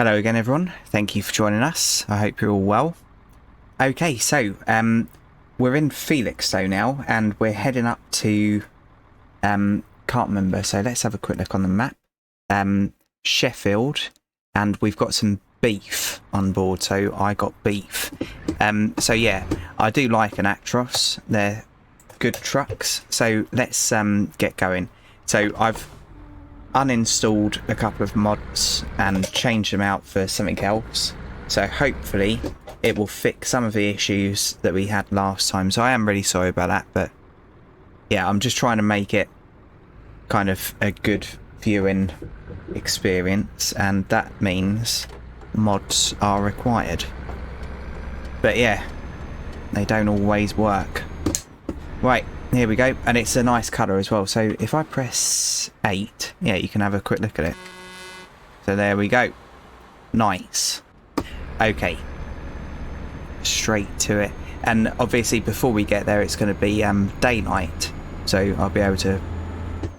Hello again, everyone. Thank you for joining us. I hope you're all well. Okay, so we're in Felixstowe now, and we're heading up to can't remember. So let's have a quick look on the map. Sheffield, and we've got some beef on board. So I got beef. So yeah, I do like an Actros. They're good trucks. So let's get going. So I've uninstalled a couple of mods and changed them out for something else, so hopefully it will fix some of the issues that we had last time. So I am really sorry about that, but yeah, I'm just trying to make it kind of a good viewing experience, and that means mods are required. But yeah, they don't always work. Right, here we go, and it's a nice colour as well. So if I press 8, yeah, you can have a quick look at it. So there we go. Nice. Okay. Straight to it. And obviously before we get there, it's going to be daylight. So I'll be able to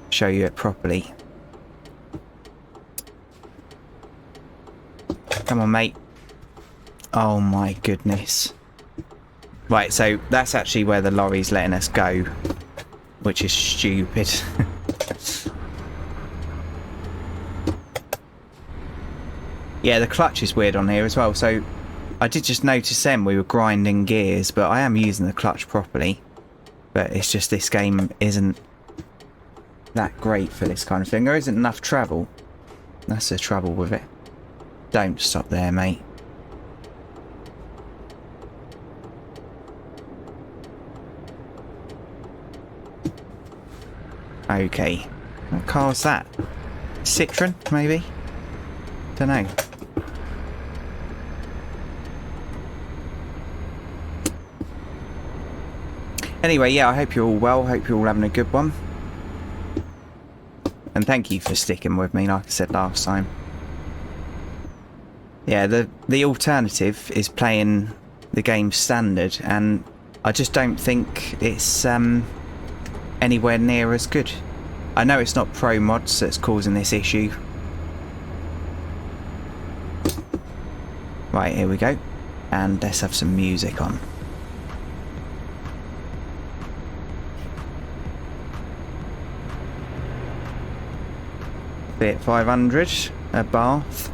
show you it properly. Come on, mate. Oh my goodness. Right, so that's actually where the lorry's letting us go, which is stupid. Yeah, the clutch is weird on here as well. So I did just notice then we were grinding gears, but I am using the clutch properly. But it's just this game isn't that great for this kind of thing. There isn't enough travel. That's the trouble with it. Don't stop there, mate. Okay, what car's that? Citroen, maybe? Don't know. Anyway, yeah, I hope you're all well. Hope you're all having a good one. And thank you for sticking with me, like I said last time. Yeah, the alternative is playing the game standard, and I just don't think it's anywhere near as good. I know it's not pro mods that's causing this issue. Right, here we go. And let's have some music on. Fiat 500, a Bath.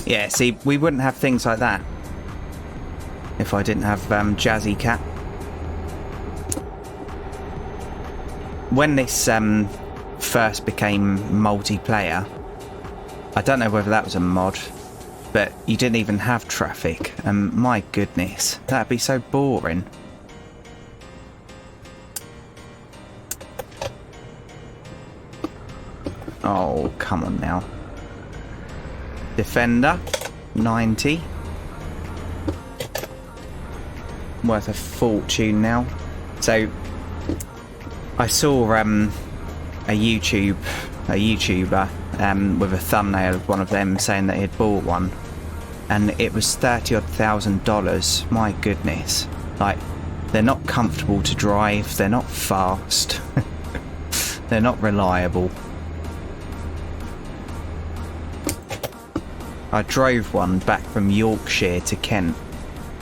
Yeah, see, we wouldn't have things like that if I didn't have Jazzy Cat. When this first became multiplayer, I don't know whether that was a mod, but you didn't even have traffic, and my goodness, that'd be so boring. Oh, come on now. Defender, 90. Worth a fortune now. So I saw a YouTuber with a thumbnail of one of them saying that he'd bought one, and it was $30,000. My goodness, like, they're not comfortable to drive, they're not fast, they're not reliable. I drove one back from Yorkshire to Kent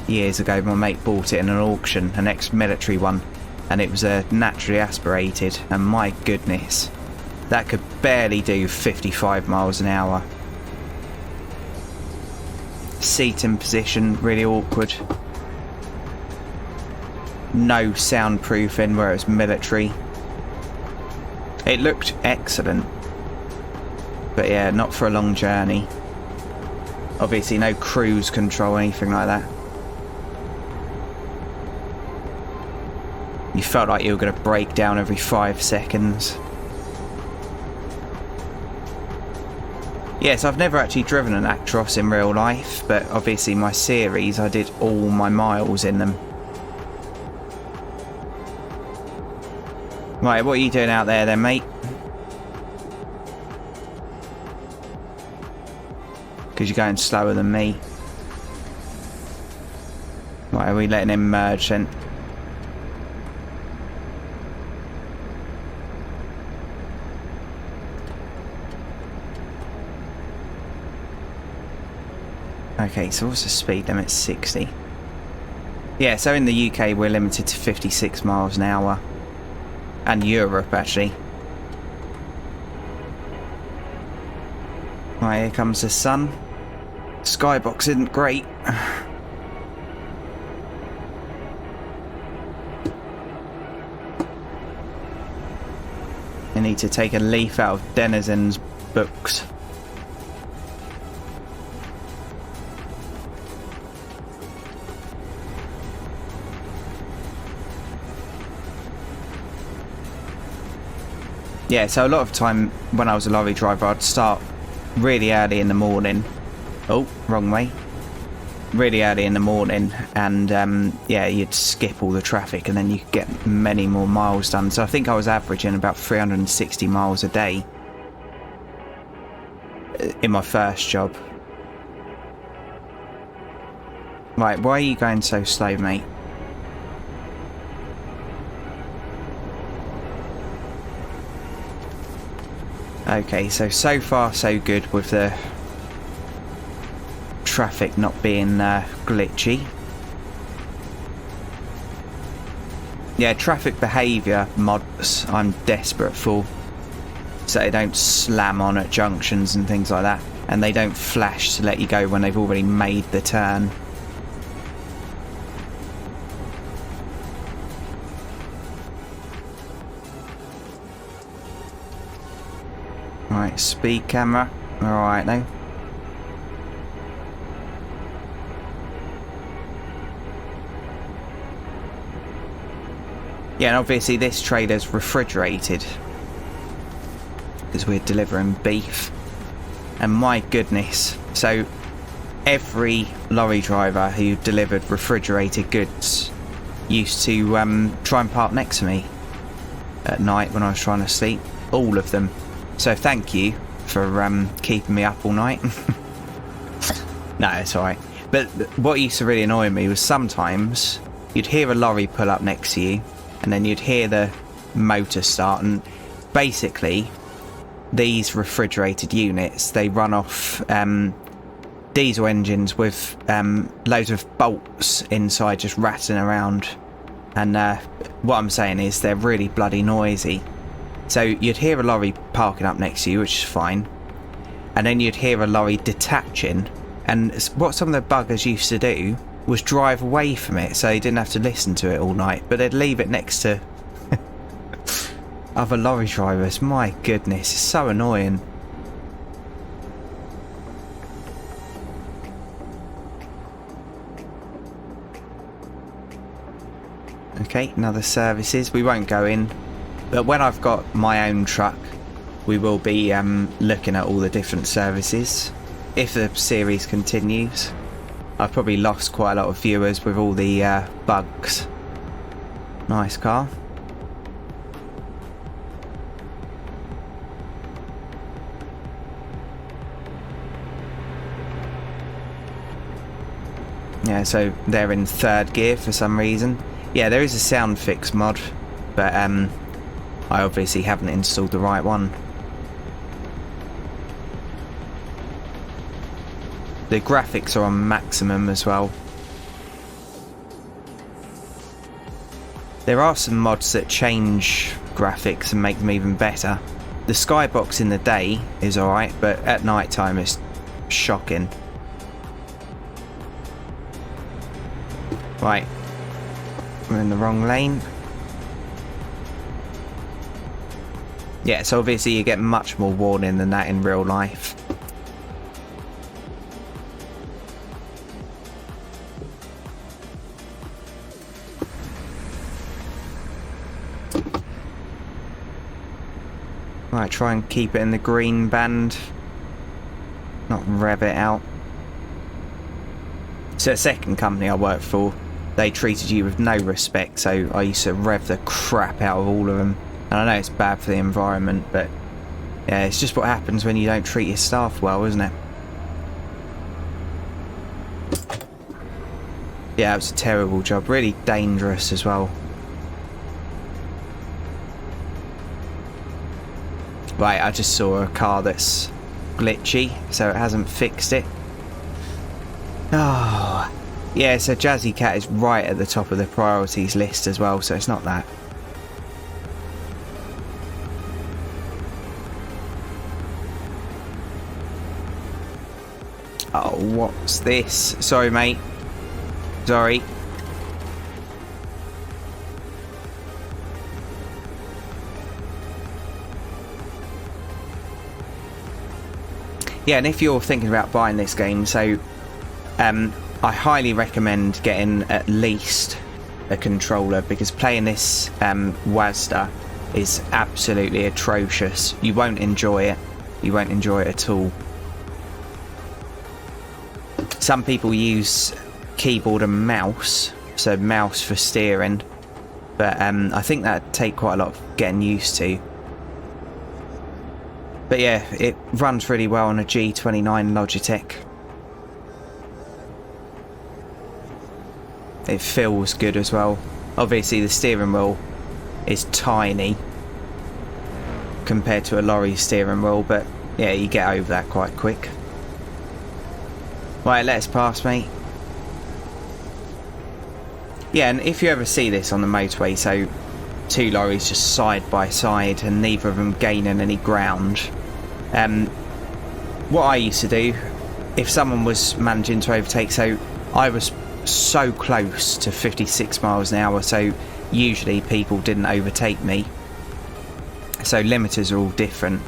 years ago. My mate bought it in an auction, an ex-military one, and it was naturally aspirated, and my goodness, that could barely do 55 miles an hour. Seating position, really awkward. No soundproofing where it was military. It looked excellent, but yeah, not for a long journey. Obviously no cruise control or anything like that. You felt like you were going to break down every 5 seconds. Yes, I've never actually driven an Actros in real life, but obviously my series, I did all my miles in them. Right, what are you doing out there then, mate? Because you're going slower than me. Right, are we letting him merge then? Okay, so what's the speed limit? 60. Yeah, so in the UK we're limited to 56 miles an hour. And Europe, actually. Right, here comes the sun. Skybox isn't great. I need to take a leaf out of Denizen's books. Yeah, so a lot of time when I was a lorry driver, I'd start really early in the morning. Oh, wrong way. Really early in the morning, and yeah, you'd skip all the traffic and then you could get many more miles done. So I think I was averaging about 360 miles a day in my first job. Right, why are you going so slow, mate? Okay, so far so good with the traffic not being glitchy. Yeah, traffic behaviour mods I'm desperate for, so they don't slam on at junctions and things like that, and they don't flash to let you go when they've already made the turn. Right, speed camera. Alright then. Yeah, and obviously this trailer's refrigerated because we're delivering beef. And my goodness, so every lorry driver who delivered refrigerated goods used to try and park next to me at night when I was trying to sleep. All of them. So thank you for keeping me up all night. No, it's alright. But what used to really annoy me was sometimes you'd hear a lorry pull up next to you, and then you'd hear the motor start, and basically these refrigerated units, they run off diesel engines with loads of bolts inside just rattling around. And what I'm saying is they're really bloody noisy. So you'd hear a lorry parking up next to you, which is fine, and then you'd hear a lorry detaching, and what some of the buggers used to do was drive away from it so you didn't have to listen to it all night, but they'd leave it next to other lorry drivers. My goodness, it's so annoying. Okay, another services. We won't go in, but when I've got my own truck we will be looking at all the different services if the series continues. I've probably lost quite a lot of viewers with all the bugs. Nice car. Yeah, so they're in third gear for some reason. Yeah, there is a sound fix mod, but I obviously haven't installed the right one. The graphics are on maximum as well. There are some mods that change graphics and make them even better. The skybox in the day is alright, but at night time it's shocking. Right, we're in the wrong lane. Yeah, so obviously you get much more warning than that in real life. Right, try and keep it in the green band, not rev it out. So the second company I worked for, they treated you with no respect, so I used to rev the crap out of all of them. And I know it's bad for the environment, but yeah, it's just what happens when you don't treat your staff well, isn't it? Yeah, it was a terrible job, really dangerous as well. Right, I just saw a car that's glitchy, so it hasn't fixed it. Oh, yeah, so Jazzy Cat is right at the top of the priorities list as well, so it's not that. Oh, what's this? Sorry, mate. Sorry. Yeah, and if you're thinking about buying this game, so I highly recommend getting at least a controller, because playing this WASD is absolutely atrocious. You won't enjoy it. You won't enjoy it at all. Some people use keyboard and mouse, so mouse for steering, but I think that'd take quite a lot of getting used to. But yeah, it runs really well on a G29 Logitech. It feels good as well. Obviously the steering wheel is tiny compared to a Lorry steering wheel, but yeah, you get over that quite quick. Right, let's pass, mate. Yeah, and if you ever see this on the motorway, so two lorries just side by side and neither of them gaining any ground, what I used to do if someone was managing to overtake, so I was so close to 56 miles an hour, so usually people didn't overtake me, so limiters are all different.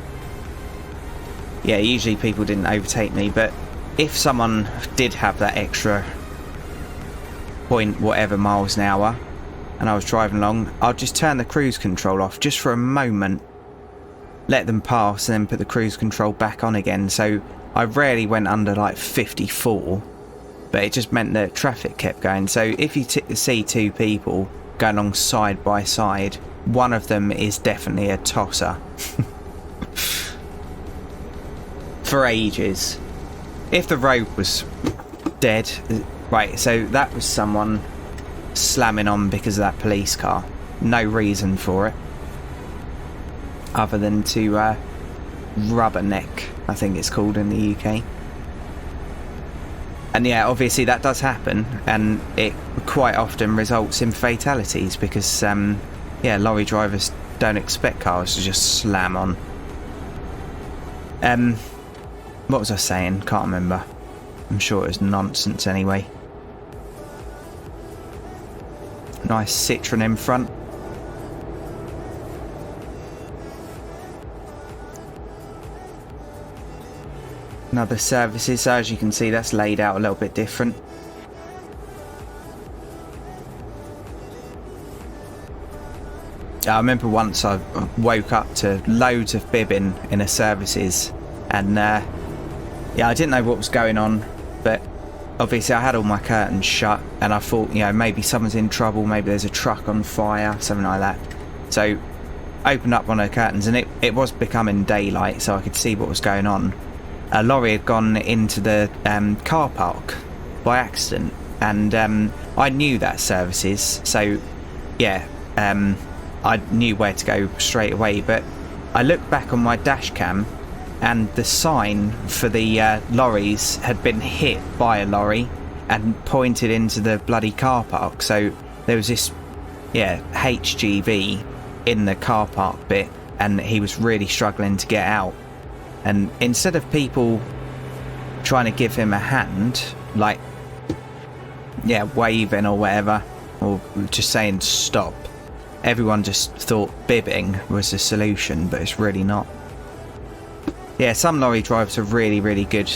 Yeah, usually people didn't overtake me, but if someone did have that extra point whatever miles an hour and I was driving along, I'd just turn the cruise control off just for a moment, let them pass, and then put the cruise control back on again. So I rarely went under like 54, but it just meant that traffic kept going. So if you see two people going along side by side, one of them is definitely a tosser. For ages. If the road was dead, right, so that was someone slamming on because of that police car. No reason for it, other than to rubberneck, I think it's called in the UK. And yeah, obviously that does happen, and it quite often results in fatalities because, yeah, lorry drivers don't expect cars to just slam on. What was I saying? Can't remember. I'm sure it was nonsense anyway. Nice Citroen in front. Another services, so as you can see that's laid out a little bit different. I remember once I woke up to loads of bibbing in a services, and yeah, I didn't know what was going on, but obviously I had all my curtains shut, and I thought, you know, maybe someone's in trouble, maybe there's a truck on fire, something like that. So opened up one of the curtains, and it was becoming daylight, so I could see what was going on. A lorry had gone into the car park by accident, and I knew that services, so yeah, I knew where to go straight away. But I looked back on my dash cam, and the sign for the lorries had been hit by a lorry and pointed into the bloody car park. So there was this, yeah, HGV in the car park bit, and he was really struggling to get out. And instead of people trying to give him a hand, like, yeah, waving or whatever, or just saying stop, everyone just thought bibbing was the solution, but it's really not. Yeah, some lorry drivers are really, really good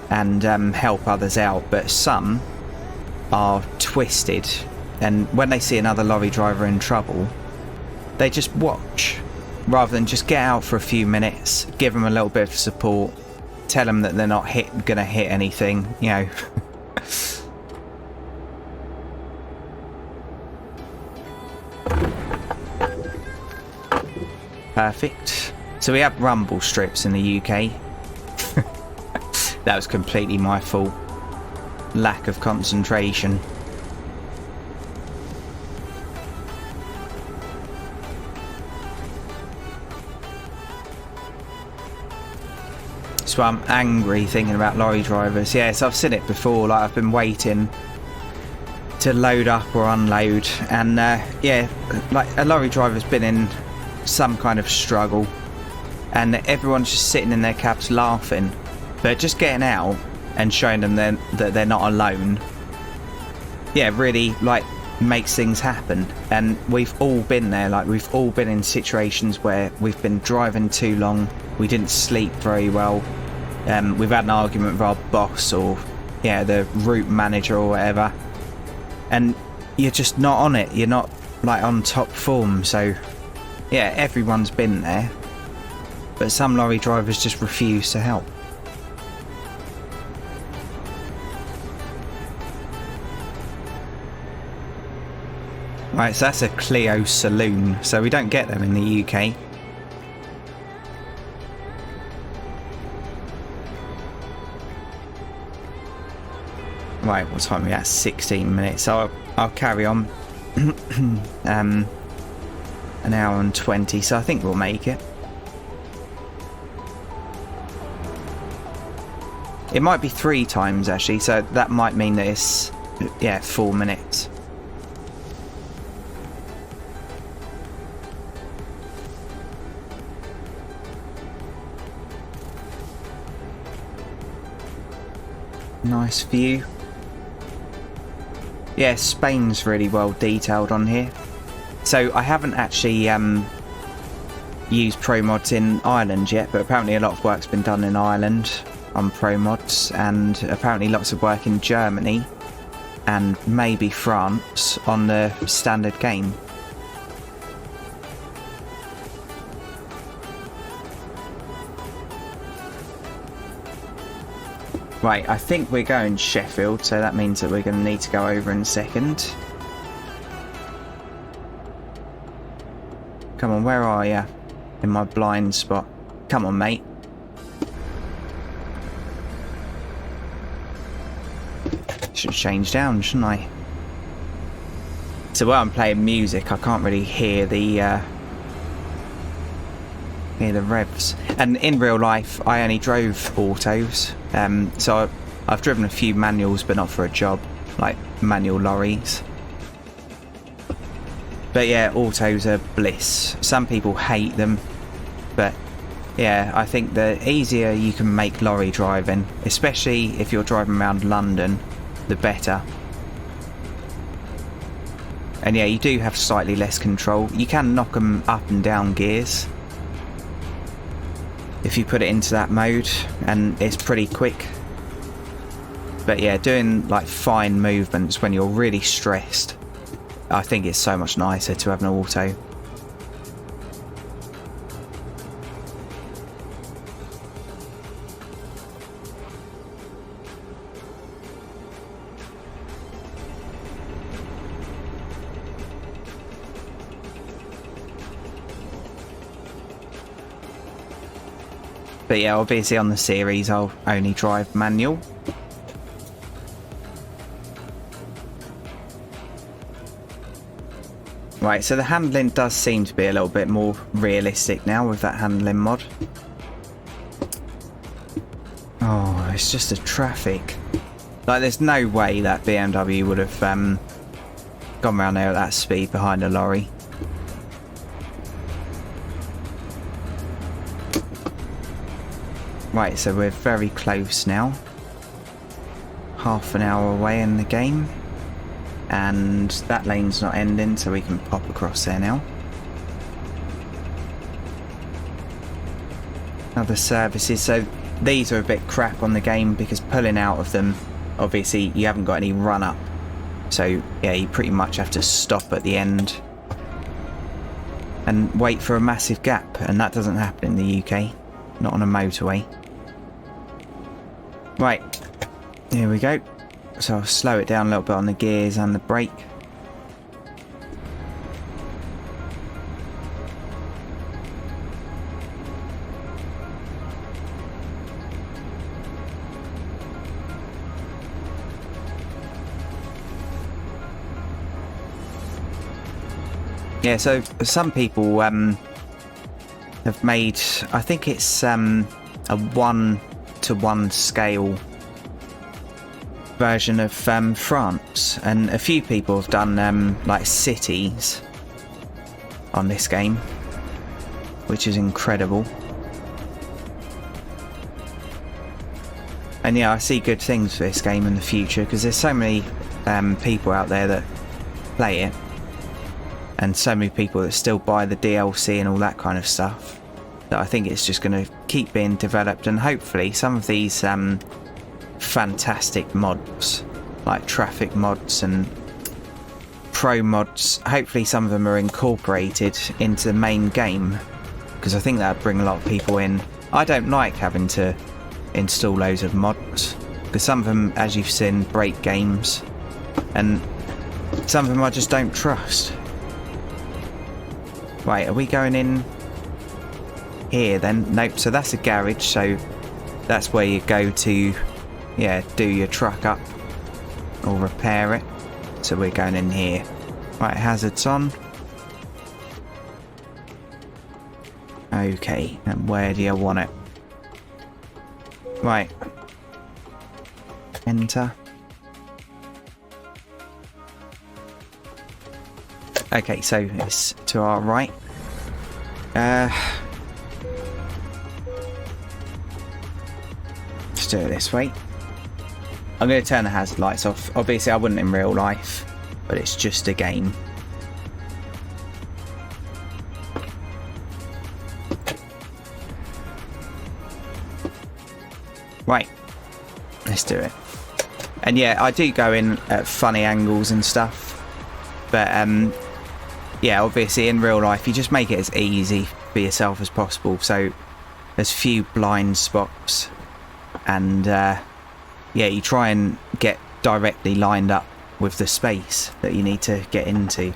and help others out, but some are twisted, and when they see another lorry driver in trouble, they just watch rather than just get out for a few minutes, give them a little bit of support, tell them that they're not gonna hit anything, you know. Perfect. So we have rumble strips in the UK. That was completely my fault. Lack of concentration. So I'm angry thinking about lorry drivers. Yeah, so I've seen it before. Like, I've been waiting to load up or unload, and yeah, like a lorry driver's been in some kind of struggle, and everyone's just sitting in their cabs laughing, but just getting out and showing them that they're not alone, yeah, really like makes things happen. And we've all been there. Like, we've all been in situations where we've been driving too long, we didn't sleep very well, we've had an argument with our boss or yeah, the route manager or whatever, and you're just not on it, you're not like on top form. So yeah, everyone's been there, but some lorry drivers just refuse to help. Right, so that's a Clio saloon, so we don't get them in the UK. Right, what time are we at? 16 minutes. So I'll carry on. An hour and 20, so I think we'll make it. It might be 3 times actually, so that might mean that it's, yeah, 4 minutes. Nice view. Yeah, Spain's really well detailed on here. So I haven't actually used pro mods in Ireland yet, but apparently a lot of work's been done in Ireland on pro mods, and apparently lots of work in Germany and maybe France on the standard game. Right, I think we're going Sheffield, so that means that we're going to need to go over in a second. Come on, where are you? In my blind spot. Come on, mate. Should change down, shouldn't I? So while I'm playing music, I can't really hear the revs. And in real life, I only drove autos. So I've driven a few manuals, but not for a job, like manual lorries. But yeah, autos are bliss. Some people hate them, but yeah, I think the easier you can make lorry driving, especially if you're driving around London, the better. And yeah, you do have slightly less control. You can knock them up and down gears if you put it into that mode, and it's pretty quick. But yeah, doing like fine movements when you're really stressed, I think it's so much nicer to have an auto. But yeah, obviously on the series I'll only drive manual. Right, so the handling does seem to be a little bit more realistic now with that handling mod. Oh, it's just the traffic. Like, there's no way that BMW would have gone around there at that speed behind a lorry. Right, so we're very close now. Half an hour away in the game. And that lane's not ending, so we can pop across there now. Other services. So these are a bit crap on the game because pulling out of them, obviously you haven't got any run up. So yeah, you pretty much have to stop at the end and wait for a massive gap. And that doesn't happen in the UK. Not on a motorway. Right, here we go. So I'll slow it down a little bit on the gears and the brake. Yeah, so some people have made, I think it's a 1 to 1 scale version of France, and a few people have done like cities on this game, which is incredible. And yeah, I see good things for this game in the future, because there's so many people out there that play it, and so many people that still buy the DLC and all that kind of stuff, that I think it's just going to keep being developed. And hopefully some of these fantastic mods, like traffic mods and pro mods, hopefully some of them are incorporated into the main game, because I think that would bring a lot of people in. I don't like having to install loads of mods, because some of them, as you've seen, break games, and some of them I just don't trust. Right, are we going in here then? Nope, so that's a garage, so that's where you go to, yeah, do your truck up or repair it. So we're going in here. Right, hazards on. Okay, and where do you want it? Right. Enter. Okay, so it's to our right. Let's do it this way. I'm going to turn the hazard lights off. Obviously I wouldn't in real life, but it's just a game. Right, let's do it. And yeah, I do go in at funny angles and stuff, but yeah, obviously in real life you just make it as easy for yourself as possible, so there's few blind spots, and yeah, you try and get directly lined up with the space that you need to get into.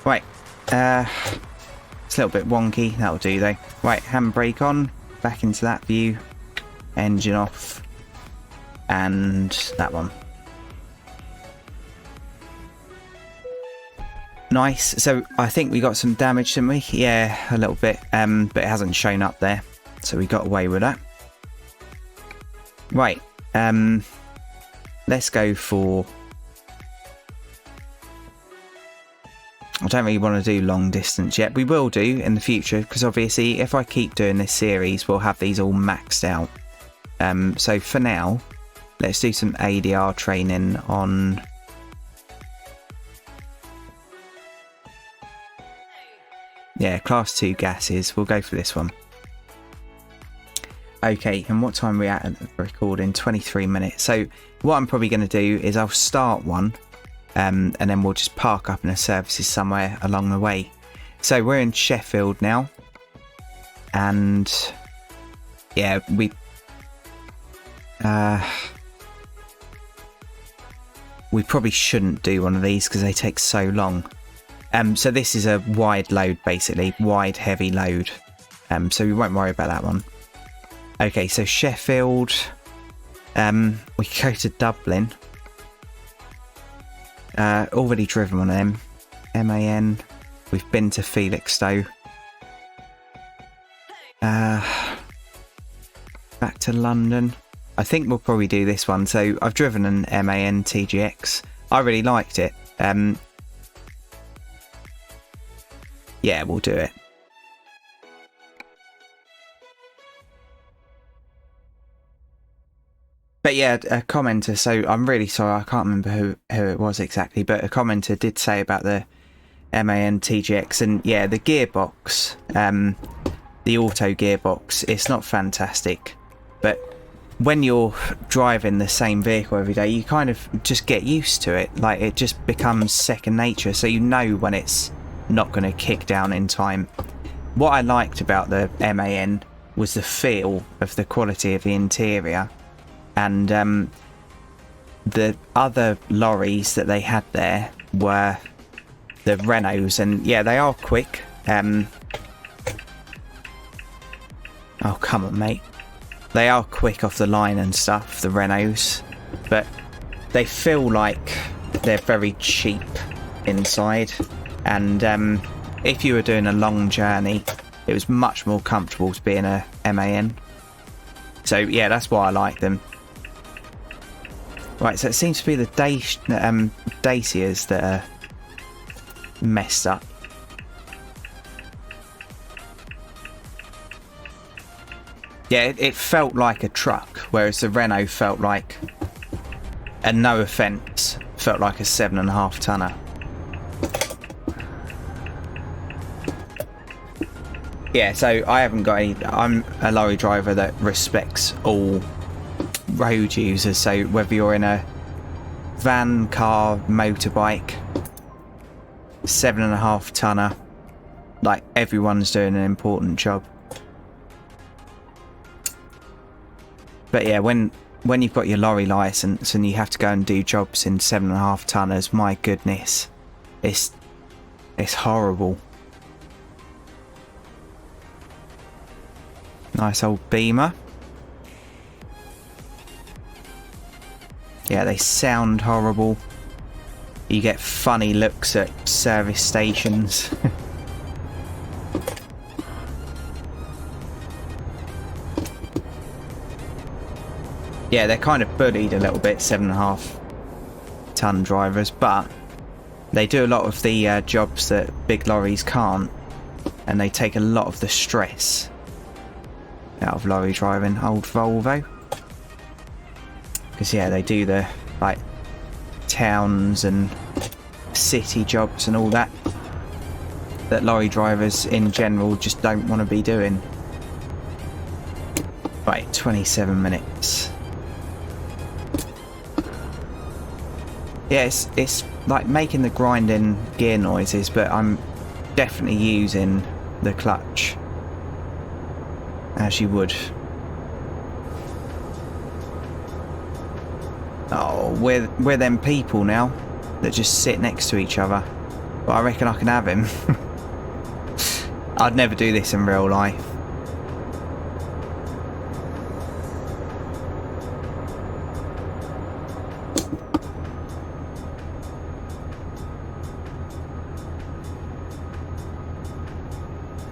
Right, it's a little bit wonky, that'll do though. Right, handbrake on, back into that view, engine off, and that one. Nice, so I think we got some damage, didn't we? Yeah, a little bit, but it hasn't shown up there, so we got away with that. Right, let's go for... I don't really want to do long distance yet. We will do in the future, because obviously if I keep doing this series, we'll have these all maxed out. So for now, let's do some ADR training on... yeah, class 2 gases. We'll go for this one. Okay, and what time are we at the recording? 23 minutes. So what I'm probably going to do is I'll start one, and then we'll just park up in the services somewhere along the way. So we're in Sheffield now, and yeah, we probably shouldn't do one of these because they take so long. So this is a wide load, basically, wide heavy load, so we won't worry about that one. Okay, so Sheffield, we go to Dublin. Already driven one of them. MAN. We've been to Felixstowe. Back to London. I think we'll probably do this one. So I've driven an MAN TGX. I really liked it. Yeah, we'll do it. But yeah, a commenter, so I'm really sorry, I can't remember who it was exactly, but a commenter did say about the MAN TGX, and yeah, the gearbox, the auto gearbox, it's not fantastic, but when you're driving the same vehicle every day, you kind of just get used to it, like it just becomes second nature, so you know when it's not going to kick down in time. What I liked about the MAN was the feel of the quality of the interior. And the other lorries that they had there were the Renaults, and yeah, they are quick. Oh, come on, mate. They are quick off the line and stuff, the Renaults, but they feel like they're very cheap inside, and if you were doing a long journey, it was much more comfortable to be in a MAN. So yeah, that's why I like them. Right, so it seems to be the Dacias that are messed up. Yeah, it felt like a truck, whereas the Renault felt like, and no offence, felt like a 7.5 tonner. Yeah, so I haven't got any. I'm a lorry driver that respects all road users. So whether you're in a van, car, motorbike, 7.5 tonner, like everyone's doing an important job. But yeah, when you've got your lorry license and you have to go and do jobs in 7.5 tonners, my goodness, it's horrible. Nice old Beamer. Yeah, they sound horrible. You get funny looks at service stations. Yeah, they're kind of bullied a little bit, 7.5 ton drivers, but they do a lot of the jobs that big lorries can't, and they take a lot of the stress out of lorry driving. Old Volvo, because yeah, they do the like towns and city jobs and all that lorry drivers in general just don't want to be doing. Right, 27 minutes. Yeah, it's like making the grinding gear noises, but I'm definitely using the clutch as you would. Oh, we're them people now that just sit next to each other. But I reckon I can have him. I'd never do this in real life.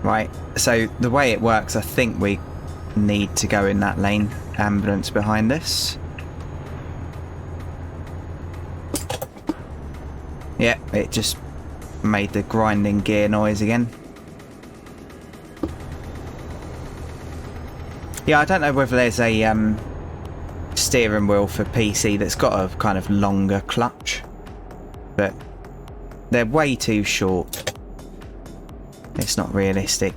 Right, so the way it works, I think we need to go in that lane. Ambulance behind us. Yeah, it just made the grinding gear noise again. Yeah, I don't know whether there's a steering wheel for PC that's got a kind of longer clutch, but they're way too short. It's not realistic.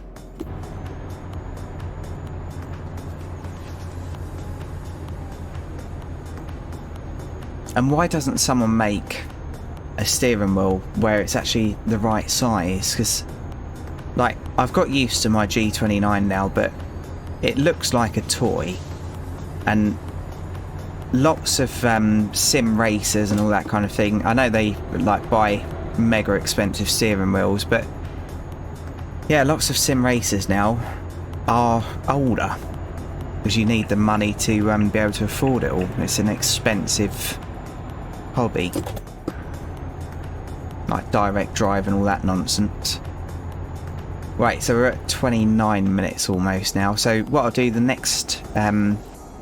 And why doesn't someone make a steering wheel where it's actually the right size? Because, like, I've got used to my G29 now, but it looks like a toy. And lots of sim racers and all that kind of thing, I know they like buy mega expensive steering wheels, but yeah, lots of sim racers now are older because you need the money to be able to afford it all. It's an expensive hobby, like direct drive and all that nonsense. Right, so we're at 29 minutes almost now. So what I'll do, the next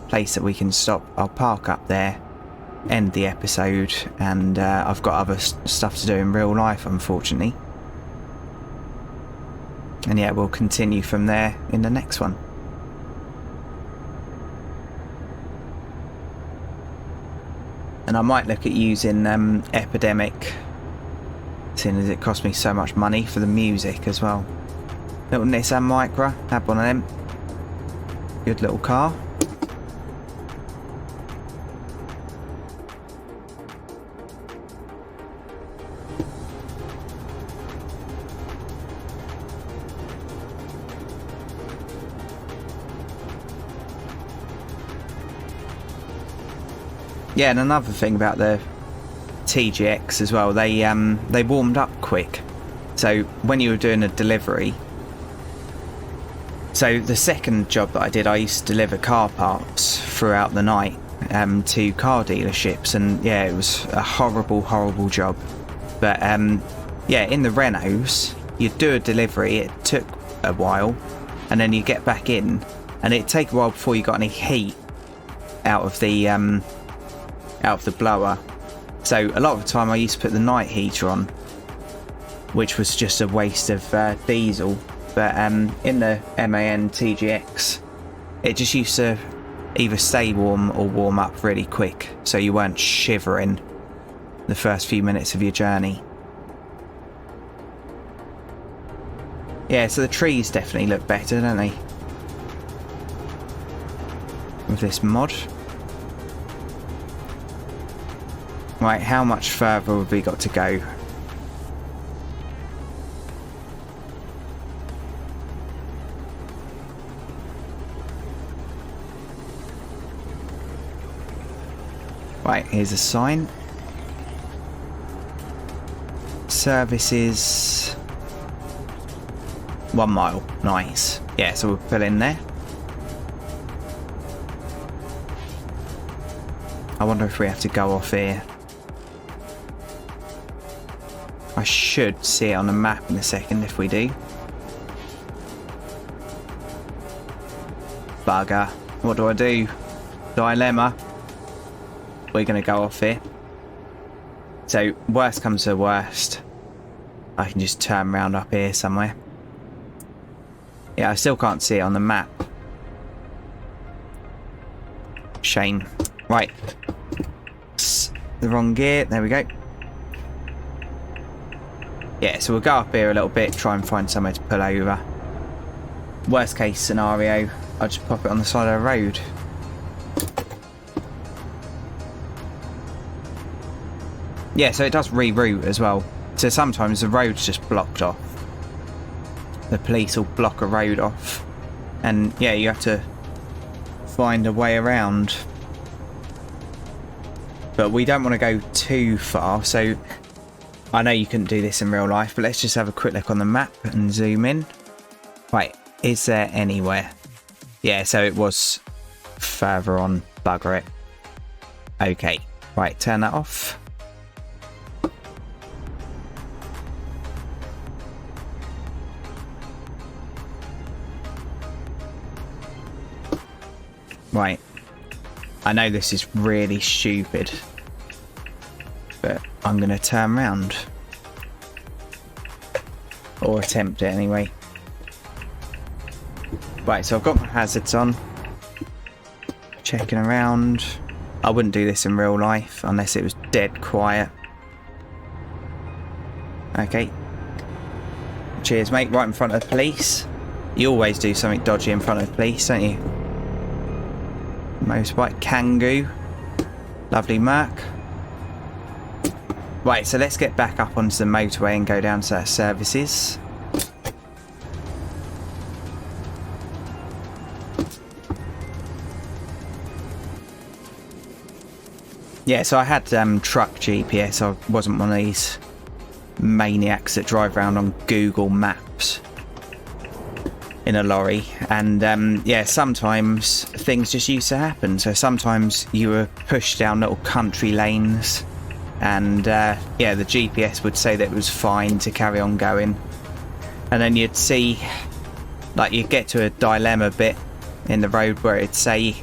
place that we can stop, I'll park up there, end the episode, and I've got other stuff to do in real life, unfortunately. And yeah, we'll continue from there in the next one. And I might look at using Epidemic, seeing as it cost me so much money for the music as well. Little Nissan Micra, had one of them. Good little car. Yeah, and another thing about the TGX as well, they warmed up quick. So when you were doing a delivery, so the second job that I did, I used to deliver car parts throughout the night to car dealerships, and yeah, it was a horrible, horrible job. But yeah, in the Renaults, you'd do a delivery, it took a while, and then you get back in, and it'd take a while before you got any heat out of the blower. So a lot of the time I used to put the night heater on, which was just a waste of diesel. But in the MAN TGX, it just used to either stay warm or warm up really quick, so you weren't shivering the first few minutes of your journey. Yeah, so the trees definitely look better, don't they? With this mod. Right, how much further have we got to go? Right, here's a sign. Services 1 mile. Nice. Yeah, so we'll pull in there. I wonder if we have to go off here. I should see it on the map in a second if we do. Bugger. What do I do? Dilemma. We're going to go off here. So, worst comes to worst, I can just turn around up here somewhere. Yeah, I still can't see it on the map. Shame. Right. The wrong gear. There we go. Yeah, so we'll go up here a little bit, try and find somewhere to pull over. Worst case scenario, I'll just pop it on the side of the road. Yeah, so it does reroute as well. So sometimes the road's just blocked off. The police will block a road off. And yeah, you have to find a way around. But we don't want to go too far, so I know you couldn't do this in real life, but let's just have a quick look on the map and zoom in. Right, is there anywhere? Yeah, so it was further on. Bugger it. Okay, right, turn that off. Right, I know this is really stupid, but I'm going to turn around. Or attempt it anyway. Right, so I've got my hazards on. Checking around. I wouldn't do this in real life unless it was dead quiet. Okay. Cheers, mate. Right in front of the police. You always do something dodgy in front of the police, don't you? Motorbike Kangoo. Lovely Merc. Right, so let's get back up onto the motorway and go down to our services. Yeah, so I had truck GPS. I wasn't one of these maniacs that drive around on Google Maps in a lorry. And yeah, sometimes things just used to happen. So sometimes you were pushed down little country lanes, and yeah, the GPS would say that it was fine to carry on going, and then you'd see, like, you'd get to a dilemma bit in the road where it'd say,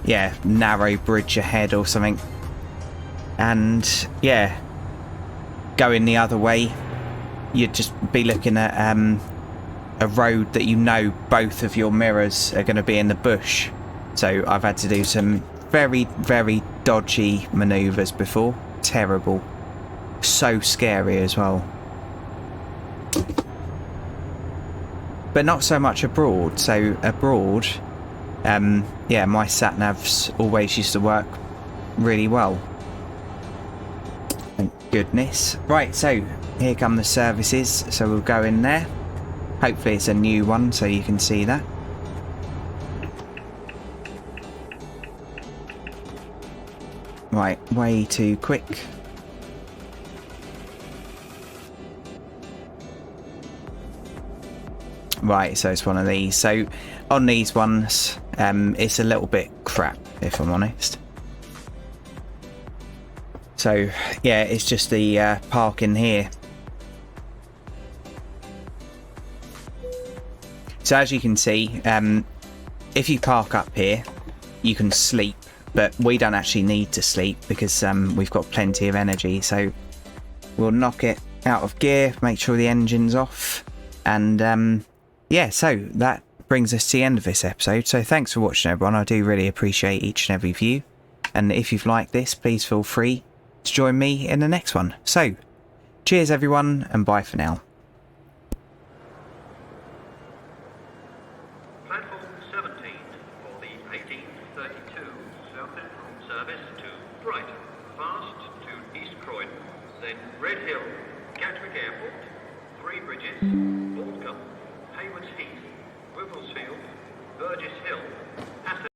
yeah, narrow bridge ahead or something, and yeah, going the other way, you'd just be looking at a road that you know both of your mirrors are going to be in the bush. So I've had to do some very, very dodgy manoeuvres before. Terrible. So scary as well. But not so much abroad. So abroad, yeah, my sat-navs always used to work really well. Thank goodness. Right, so here come the services. So we'll go in there. Hopefully it's a new one so you can see that. Right, way too quick. Right, so it's one of these. So on these ones, it's a little bit crap, if I'm honest. So yeah, it's just the parking here. So as you can see, if you park up here, you can sleep, but we don't actually need to sleep because we've got plenty of energy. So we'll knock it out of gear, make sure the engine's off, and yeah, so that brings us to the end of this episode. So thanks for watching, everyone. I do really appreciate each and every view, and if you've liked this, please feel free to join me in the next one. So cheers everyone, and bye for now. Platform 17 for the 1832 Southend service to Brighton, fast to East Croydon, then Red Hill, Gatwick Airport, Three Bridges, Aldcombe, Haywards Heath, Wivelsfield, Burgess Hill,